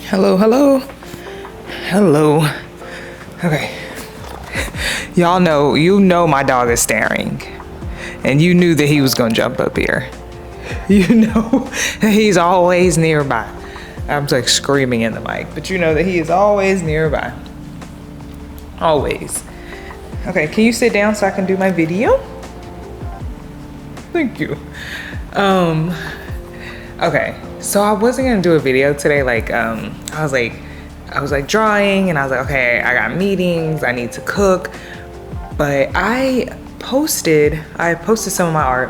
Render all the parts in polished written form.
Hello, hello, hello. Okay. Y'all know, my dog is staring. And you knew that he was gonna jump up here. You know that he's always nearby. I'm like screaming in the mic, but you know that he is always nearby. Always. Okay, can you sit down so I can do my video? Thank you. Okay, so I wasn't gonna do a video today. I was like drawing, and I was like, okay, I got meetings, I need to cook. But I posted some of my art,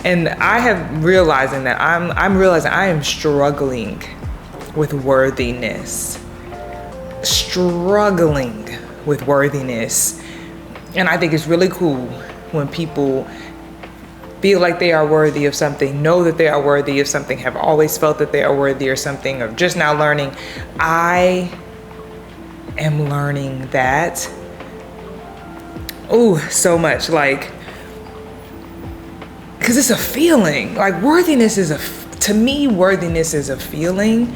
and I have realizing that I'm realizing I am struggling with worthiness. Struggling with worthiness. And I think it's really cool when people feel like they are worthy of something, know that they are worthy of something, have always felt that they are worthy or something, or just now learning. I am learning that, so much, because it's a feeling. Like worthiness is to me, worthiness is a feeling,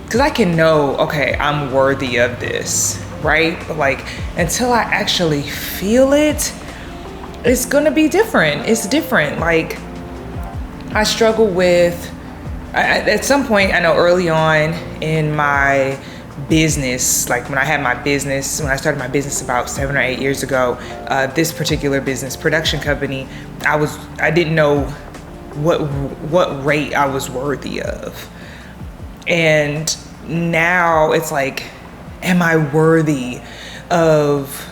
because I can know, okay, I'm worthy of this, right? But until I actually feel it, it's gonna be different. It's different. I struggle with, at some point, I know early on in my business, when I started my business about 7 or 8 years ago, this particular business production company, I didn't know what rate I was worthy of. And now it's am I worthy of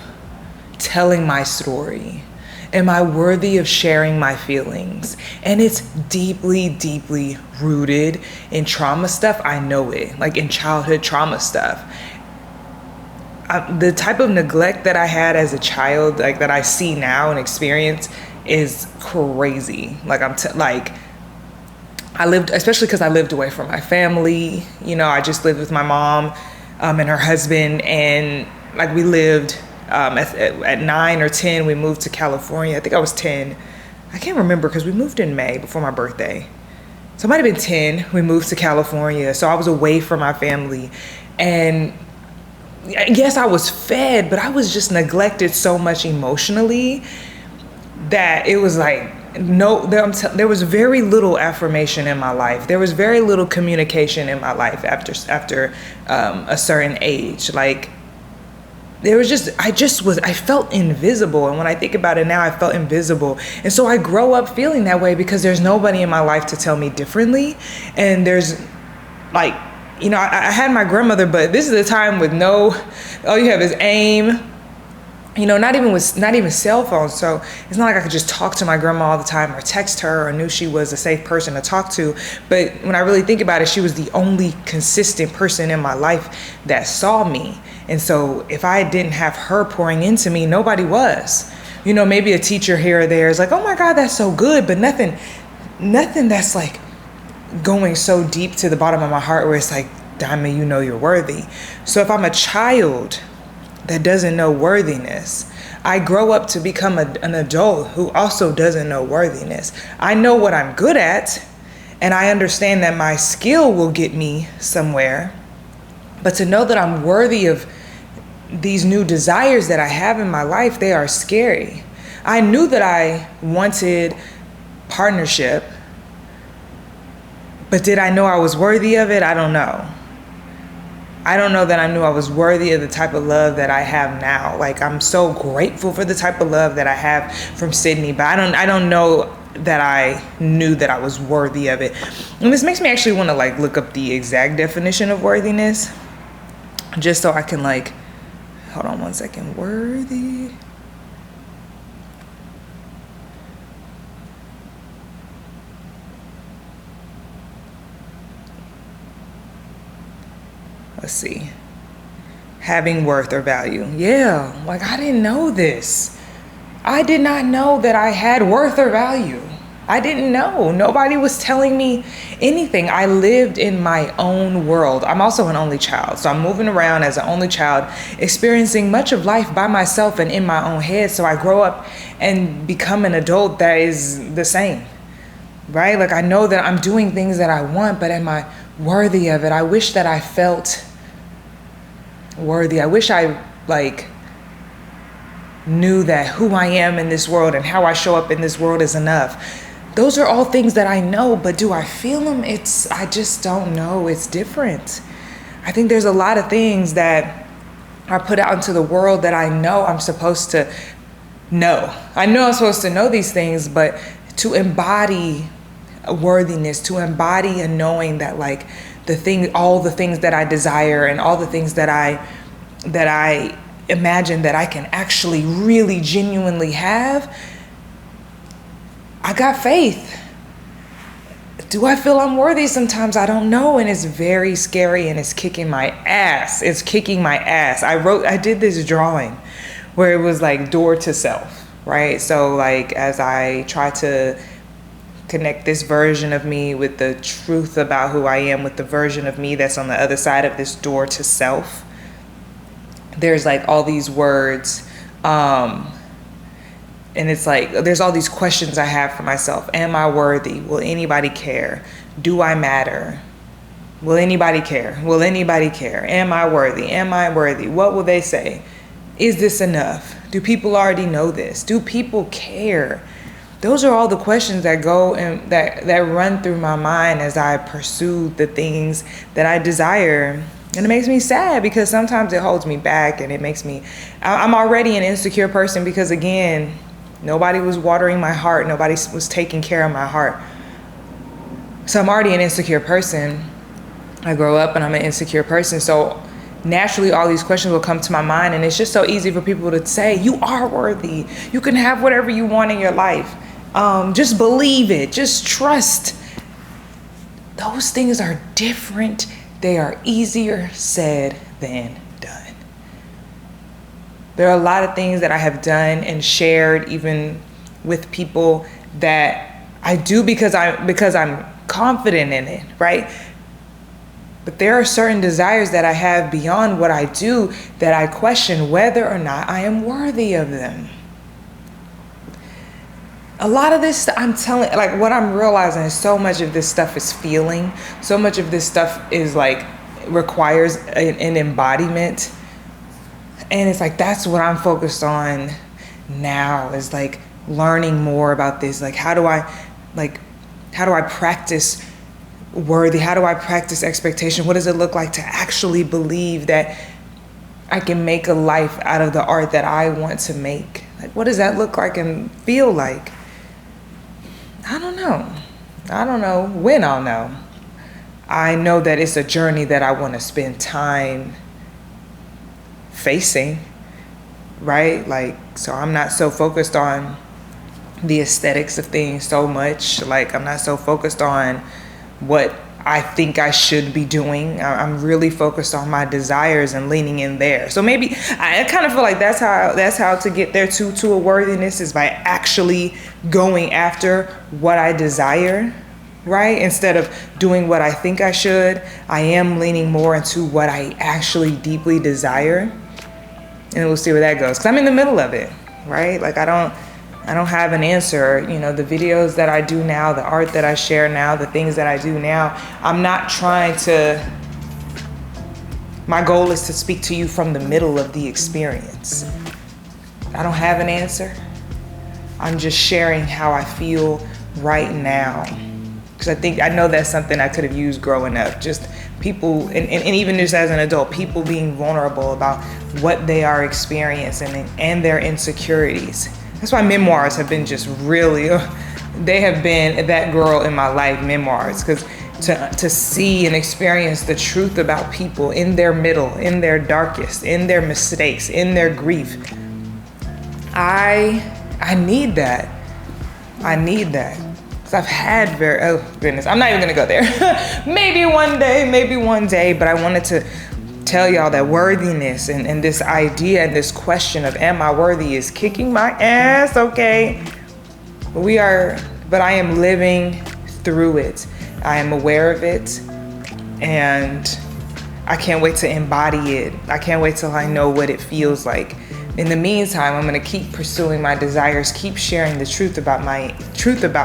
telling my story? Am I worthy of sharing my feelings? And it's deeply, deeply rooted in trauma stuff. I know it, in childhood trauma stuff. The type of neglect that I had as a child, that I see now and experience, is crazy. I lived, especially because I lived away from my family. I just lived with my mom and her husband, and we lived. At 9 or 10, we moved to California. I think I was 10. I can't remember because we moved in May before my birthday. So it might have been 10. We moved to California. So I was away from my family. And yes, I was fed, but I was just neglected so much emotionally that it was there was very little affirmation in my life. There was very little communication in my life after a certain age. I felt invisible. And when I think about it now, I felt invisible. And so I grow up feeling that way because there's nobody in my life to tell me differently. And there's I had my grandmother, but this is a time with all you have is AIM, not even cell phones. So it's not like I could just talk to my grandma all the time or text her or knew she was a safe person to talk to. But when I really think about it, she was the only consistent person in my life that saw me. And so if I didn't have her pouring into me, nobody was. Maybe a teacher here or there is oh my God, that's so good, but nothing that's going so deep to the bottom of my heart where it's Diamond, you're worthy. So if I'm a child that doesn't know worthiness, I grow up to become an adult who also doesn't know worthiness. I know what I'm good at, and I understand that my skill will get me somewhere. But to know that I'm worthy of these new desires that I have in my life, they are scary. I knew that I wanted partnership, but did I know I was worthy of it? I don't know. I don't know that I knew I was worthy of the type of love that I have now. I'm so grateful for the type of love that I have from Sydney, but I don't know that I knew that I was worthy of it. And this makes me actually want to look up the exact definition of worthiness, just so I can hold on one second. Worthy. Let's see. Having worth or value. Yeah, I didn't know this. I did not know that I had worth or value. I didn't know. Nobody was telling me anything. I lived in my own world. I'm also an only child. So I'm moving around as an only child, experiencing much of life by myself and in my own head. So I grow up and become an adult that is the same, right? I know that I'm doing things that I want, but am I worthy of it? I wish that I felt worthy. I wish I knew that who I am in this world and how I show up in this world is enough. Those are all things that I know, but do I feel them? I just don't know. It's different. I think there's a lot of things that are put out into the world that I know I'm supposed to know. I know I'm supposed to know these things, but to embody a worthiness, to embody a knowing that all the things that I desire and all the things that I imagine that I can actually really genuinely have, I got faith. Do I feel I'm worthy? Sometimes I don't know, and it's very scary, and it's kicking my ass. It's kicking my ass. I did this drawing where it was like door to self, right? So as I try to connect this version of me with the truth about who I am, with the version of me that's on the other side of this door to self, there's all these words, and it's there's all these questions I have for myself. Am I worthy? Will anybody care? Do I matter? Will anybody care? Will anybody care? Am I worthy? Am I worthy? What will they say? Is this enough? Do people already know this? Do people care? Those are all the questions that go and that run through my mind as I pursue the things that I desire. And it makes me sad because sometimes it holds me back, and I'm already an insecure person because, again, nobody was watering my heart. Nobody was taking care of my heart. So I'm already an insecure person. I grow up and I'm an insecure person. So naturally, all these questions will come to my mind. And it's just so easy for people to say, you are worthy. You can have whatever you want in your life. Just believe it. Just trust. Those things are different. They are easier said than done. There are a lot of things that I have done and shared even with people that I do because I'm confident in it, right? But there are certain desires that I have beyond what I do that I question whether or not I am worthy of them. A lot of this, what I'm realizing is so much of this stuff is feeling. So much of this stuff is requires an embodiment. And it's that's what I'm focused on now, is learning more about this. How do I practice worthy? How do I practice expectation? What does it look like to actually believe that I can make a life out of the art that I want to make? What does that look like and feel like? I don't know. I don't know when I'll know. I know that it's a journey that I want to spend time facing, right? So I'm not so focused on the aesthetics of things so much. I'm not so focused on what I think I should be doing. I'm really focused on my desires and leaning in there. So maybe I kind of feel like that's how to get there to a worthiness, is by actually going after what I desire, right? Instead of doing what I think I should, I am leaning more into what I actually deeply desire. And we'll see where that goes. Because I'm in the middle of it, right? I don't have an answer. The videos that I do now, the art that I share now, the things that I do now, I'm not trying to, my goal is to speak to you from the middle of the experience. I don't have an answer. I'm just sharing how I feel right now. Because I know that's something I could have used growing up. Just people, and even just as an adult, people being vulnerable about what they are experiencing and their insecurities. That's why memoirs have been just really, they have been that girl in my life, memoirs. Because to see and experience the truth about people in their middle, in their darkest, in their mistakes, in their grief, I need that. I need that. Because I've had oh goodness, I'm not even gonna go there. maybe one day, but I wanted to tell y'all that worthiness and this idea and this question of am I worthy is kicking my ass, okay? But I am living through it. I am aware of it, and I can't wait to embody it. I can't wait till I know what it feels like. In the meantime, I'm gonna keep pursuing my desires, keep sharing the truth about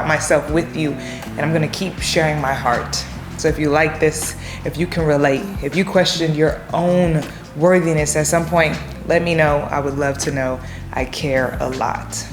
myself with you, and I'm gonna keep sharing my heart. So if you like this, if you can relate, if you question your own worthiness at some point, let me know. I would love to know. I care a lot.